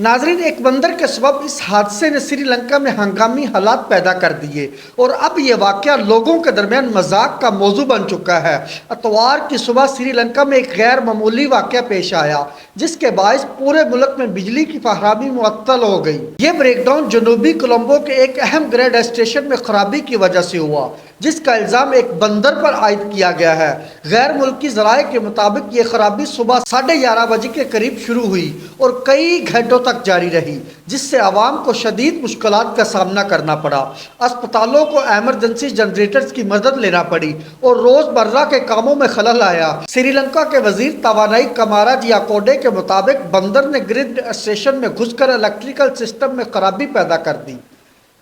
ناظرین، ایک بندر کے سبب اس حادثے نے سری لنکا میں ہنگامی حالات پیدا کر دیے اور اب یہ واقعہ لوگوں کے درمیان مذاق کا موضوع بن چکا ہے۔ اتوار کی صبح سری لنکا میں ایک غیر معمولی واقعہ پیش آیا جس کے باعث پورے ملک میں بجلی کی فراہمی معطل ہو گئی۔ یہ بریک ڈاؤن جنوبی کولمبو کے ایک اہم گریڈ اسٹیشن میں خرابی کی وجہ سے ہوا، جس کا الزام ایک بندر پر عائد کیا گیا ہے۔ غیر ملکی ذرائع کے مطابق یہ خرابی صبح 11:30 بجے کے قریب شروع ہوئی اور کئی گھنٹوں تک جاری رہی، جس سے عوام کو شدید مشکلات کا سامنا کرنا پڑا۔ اسپتالوں کو ایمرجنسی جنریٹرز کی مدد لینا پڑی اور روز مرہ کے کاموں میں خلل آیا۔ سری لنکا کے وزیر توانائی کمارا جیاکوڈے کے مطابق بندر نے گرڈ اسٹیشن میں گھس کر الیکٹریکل سسٹم میں خرابی پیدا کر دی،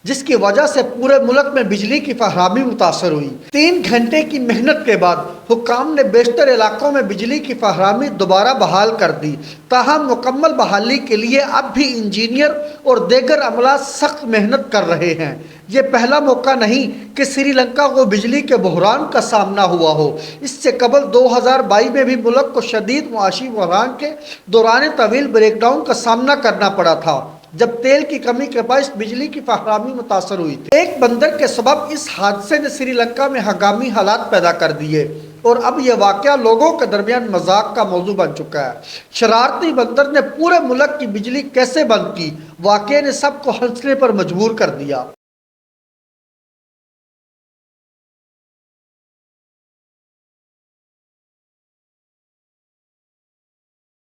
جس کی وجہ سے پورے ملک میں بجلی کی فراہمی متاثر ہوئی۔ 3 گھنٹے کی محنت کے بعد حکام نے بیشتر علاقوں میں بجلی کی فراہمی دوبارہ بحال کر دی، تاہم مکمل بحالی کے لیے اب بھی انجینئر اور دیگر عملہ سخت محنت کر رہے ہیں۔ یہ پہلا موقع نہیں کہ سری لنکا کو بجلی کے بحران کا سامنا ہوا ہو۔ اس سے قبل 2022 میں بھی ملک کو شدید معاشی بحران کے دوران طویل بریک ڈاؤن کا سامنا کرنا پڑا تھا، جب تیل کی کمی کے باعث بجلی کی فراہمی متاثر ہوئی تھی۔ ایک بندر کے سبب اس حادثے نے سری لنکا میں ہنگامی حالات پیدا کر دیے اور اب یہ واقعہ لوگوں کے درمیان مذاق کا موضوع بن چکا ہے۔ شرارتی بندر نے پورے ملک کی بجلی کیسے بند کی؟ واقعے نے سب کو ہنسنے پر مجبور کر دیا۔